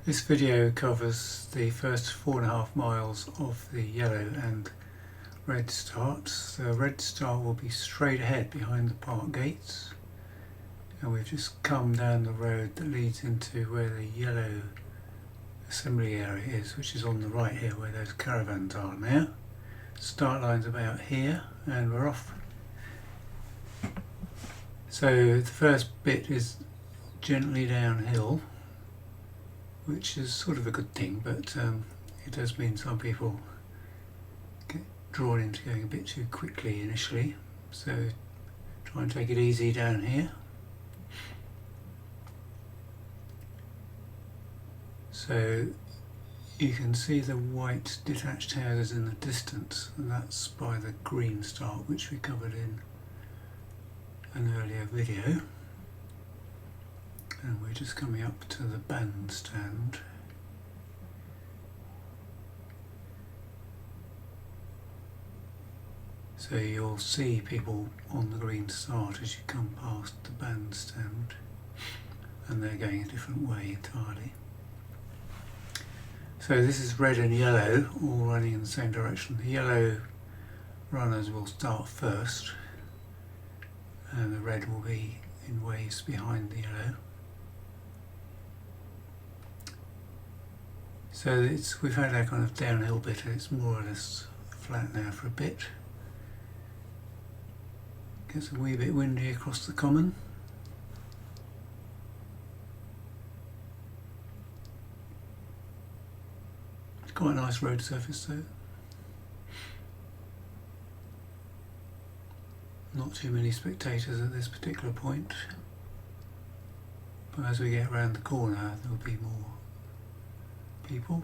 This video covers the first 4.5 miles of the yellow and red starts. The red start will be straight ahead behind the park gates, and we've just come down the road that leads into where the yellow assembly area is, which is on the right here where those caravans are now. Start line's about here and we're off. So the first bit is gently downhill, which is sort of a good thing, but it does mean some people get drawn into going a bit too quickly initially, so try and take it easy down here. So you can see the white detached houses in the distance, and that's by the green start, which we covered in an earlier video. And we're just coming up to the bandstand. So you'll see people on the green start as you come past the bandstand, and they're going a different way entirely. So this is red and yellow, all running in the same direction. The yellow runners will start first, and the red will be in waves behind the yellow. So we've had our kind of downhill bit, and it's more or less flat now for a bit. Gets a wee bit windy across the common. It's quite a nice road surface though. Not too many spectators at this particular point, but as we get around the corner there'll be more people.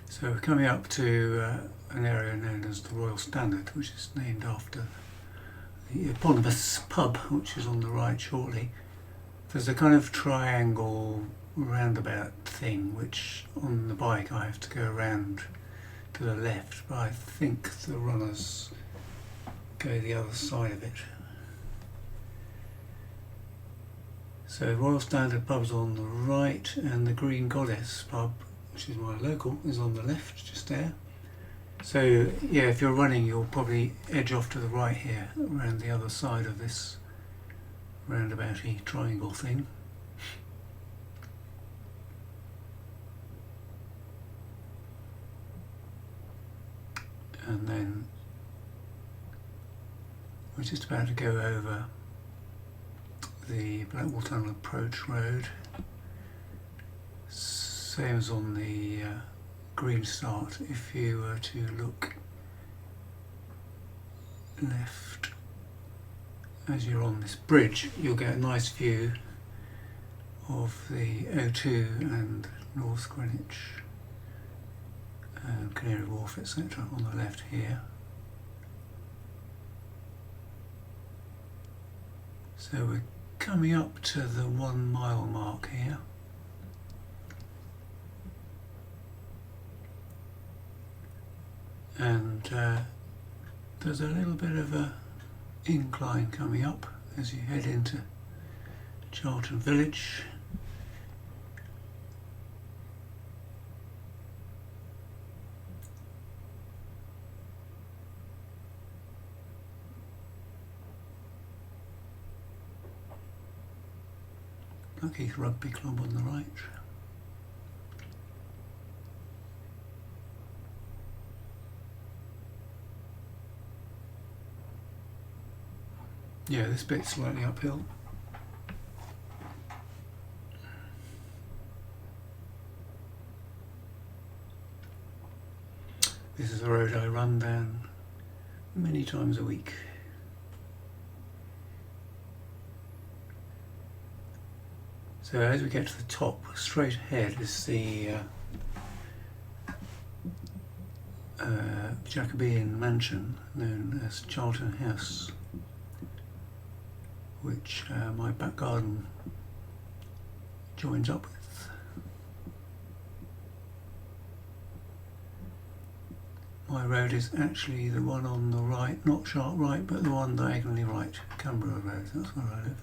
So we're coming up to an area known as the Royal Standard, which is named after the eponymous pub, which is on the right shortly. There's a kind of triangle roundabout thing, which on the bike I have to go around to the left, but I think the runners go the other side of it. So Royal Standard pub's on the right, and the Green Goddess pub, which is my local, is on the left, just there. So yeah, if you're running you'll probably edge off to the right here, around the other side of this roundabout-y triangle thing. And then we're just about to go over the Blackwall Tunnel approach road. Same as on the green start. If you were to look left as you're on this bridge, you'll get a nice view of the O2 and North Greenwich, Canary Wharf, etc. on the left here. So we're coming up to the 1 mile mark here. And there's a little bit of a incline coming up as you head into Charlton Village. Blackheath Rugby Club on the right. Yeah, this bit's slightly uphill. This is a road I run down many times a week. So as we get to the top, straight ahead is the Jacobean mansion known as Charlton House, which my back garden joins up with. my road is actually the one on the right, not sharp right, but the one diagonally right, Canberra Road, that's where I live.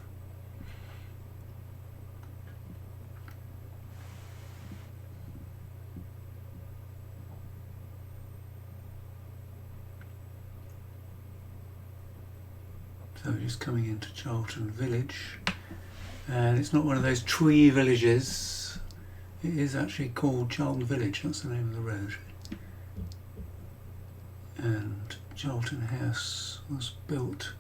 So just coming into Charlton Village, and it's not one of those twee villages, it is actually called Charlton Village, that's the name of the road. And Charlton House was built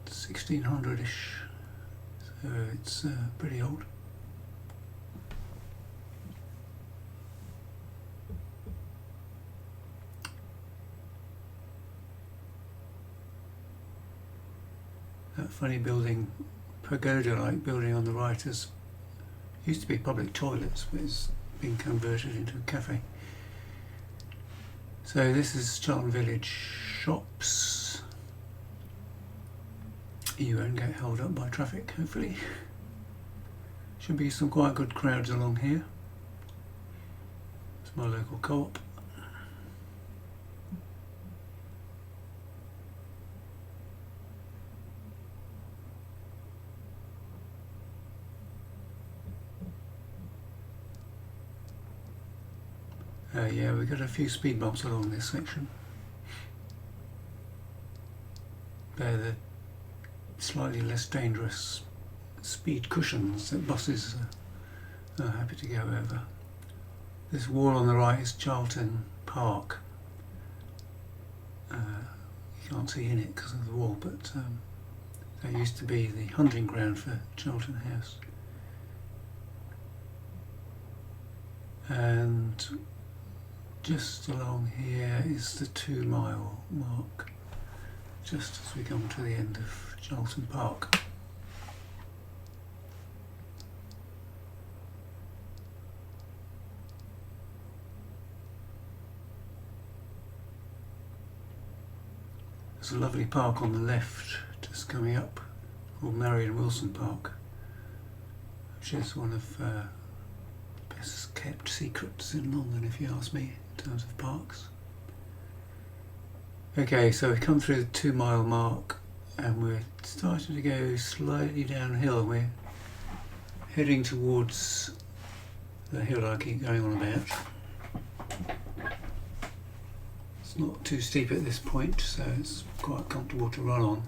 1600-ish, so it's pretty old. That funny building, pagoda-like building on the right, used to be public toilets, but it's been converted into a cafe. So this is Charlton Village shops. You won't get held up by traffic, hopefully. Should be some quite good crowds along here. It's my local co-op. Yeah, we've got a few speed bumps along this section. They're the slightly less dangerous speed cushions that buses are happy to go over. This wall on the right is Charlton Park. You can't see in it because of the wall, but that used to be the hunting ground for Charlton House. And just along here is the 2-mile mark, just as we come to the end of Charlton Park. There's a lovely park on the left just coming up called Marion Wilson Park, which is one of the best kept secrets in London, if you ask me, in terms of parks. Okay, so we've come through the 2-mile mark and we're starting to go slightly downhill. We're heading towards the hill I keep going on about. It's not too steep at this point, so it's quite comfortable to run on.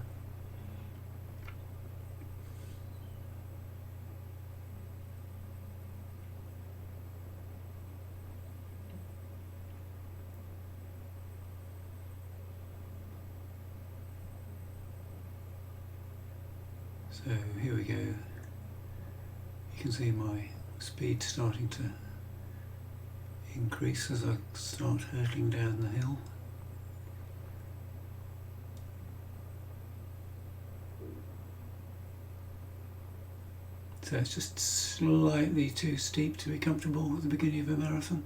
So here we go. You can see my speed starting to increase as I start hurtling down the hill. So it's just slightly too steep to be comfortable at the beginning of a marathon.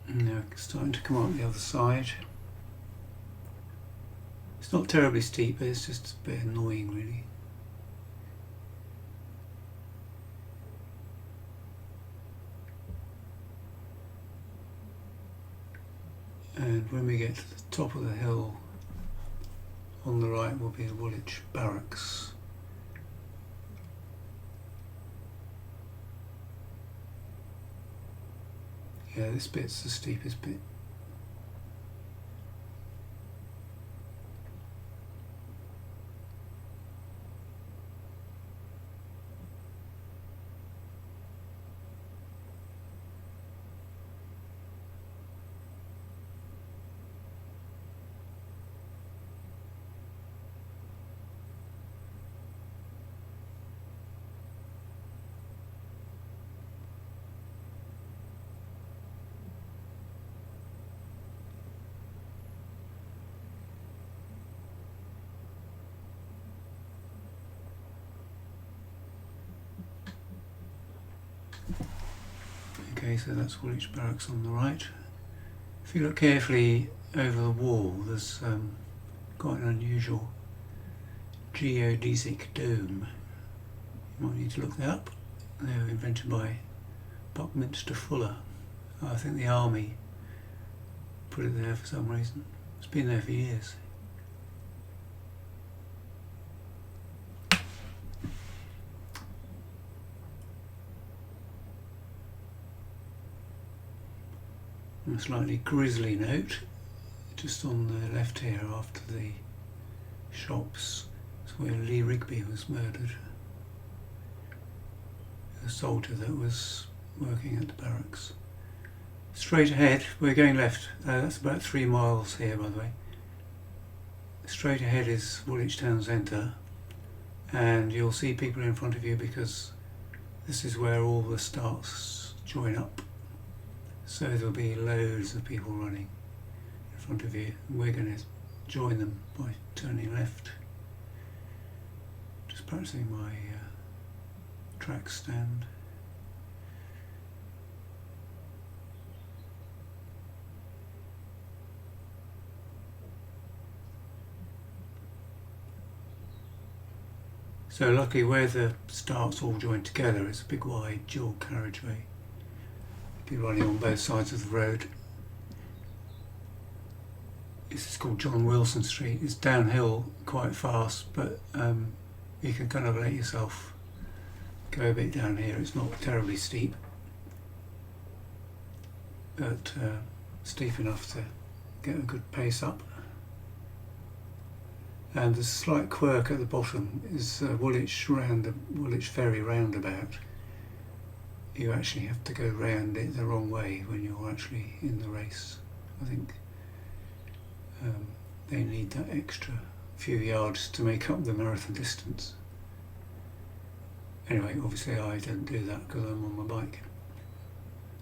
Now starting to come up the other side. It's not terribly steep, but it's just a bit annoying really. And when we get to the top of the hill, on the right will be the Woolwich Barracks. Yeah, this bit's the steepest bit. Okay, so that's Woolwich Barracks on the right. If you look carefully over the wall, there's quite an unusual geodesic dome. You might need to look that up. They were invented by Buckminster Fuller. I think the army put it there for some reason. It's been there for years. On a slightly grisly note, just on the left here after the shops, is where Lee Rigby was murdered. A soldier that was working at the barracks. Straight ahead, we're going left, that's about 3 miles here by the way. Straight ahead is Woolwich Town Centre, and you'll see people in front of you because this is where all the starts join up. So there'll be loads of people running in front of you, and we're going to join them by turning left. Just practicing my track stand. So luckily where the starts all join together, it's a big wide dual carriageway. Be running on both sides of the road. This is called John Wilson Street. It's downhill quite fast, but you can kind of let yourself go a bit down here. It's not terribly steep, but steep enough to get a good pace up. And the slight quirk at the bottom is Woolwich Ferry roundabout. You actually have to go round it the wrong way when you're actually in the race. I think they need that extra few yards to make up the marathon distance. Anyway, obviously I don't do that because I'm on my bike.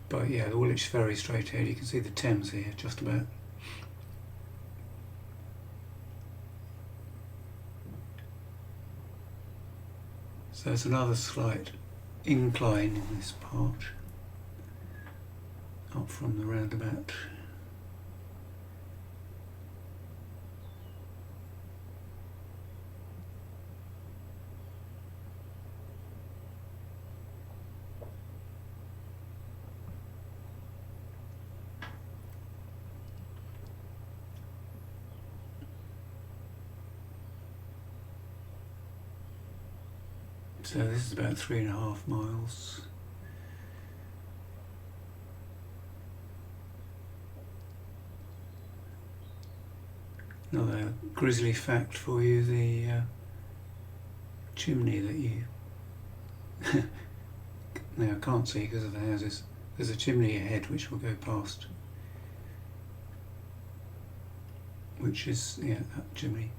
But yeah, the Woolwich Ferry straight ahead, you can see the Thames here just about. So there's another slight incline in this part up from the roundabout. So this is about 3.5 miles. Another grisly fact for you, the chimney that you now can't see because of the houses. There's a chimney ahead which we'll go past, which is, yeah, that chimney.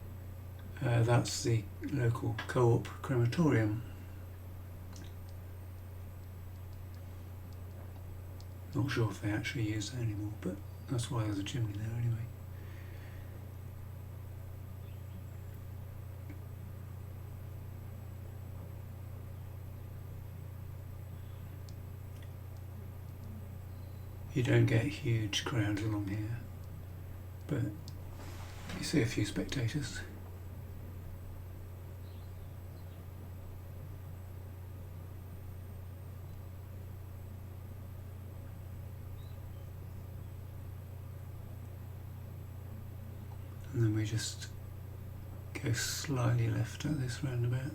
That's the local co-op crematorium. Not sure if they actually use that anymore, but that's why there's a chimney there anyway. You don't get huge crowds along here, but you see a few spectators. And then we just go slightly left at this roundabout.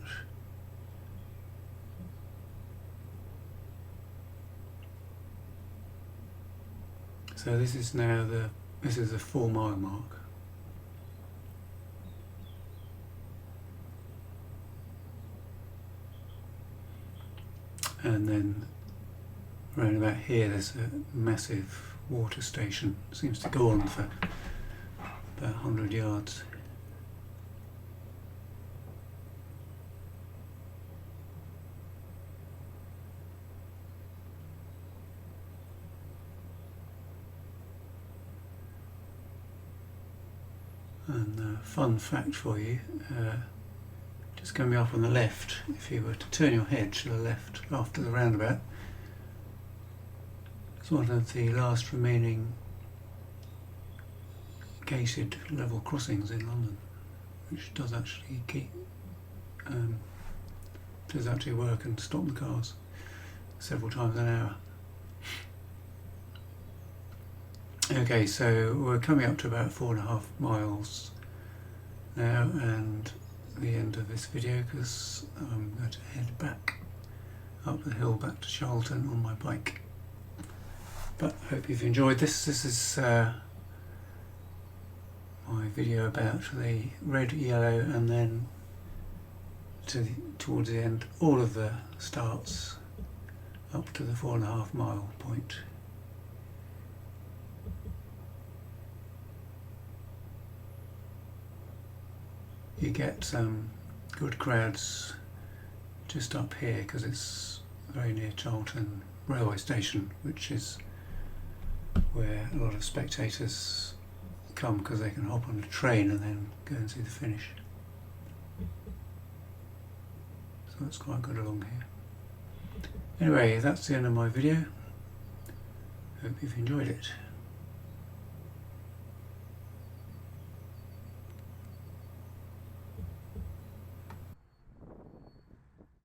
So this is now the 4 mile mark. And then around about here there's a massive water station. It seems to go on for about 100 yards. And fun fact for you, just coming up on the left, if you were to turn your head to the left after the roundabout, it's one of the last remaining gated level crossings in London, which does actually work and stop the cars. several times an hour. Okay, so we're coming up to about 4.5 miles now, and the end of this video, because I'm going to head back up the hill back to Charlton on my bike. But I hope you've enjoyed this. This is my video about the red, yellow, and then towards the end all of the starts up to the 4.5 mile point. You get some good crowds just up here because it's very near Charlton railway station, which is where a lot of spectators come because they can hop on a train and then go and see the finish. So it's quite good along here. Anyway, that's the end of my video. Hope you've enjoyed it.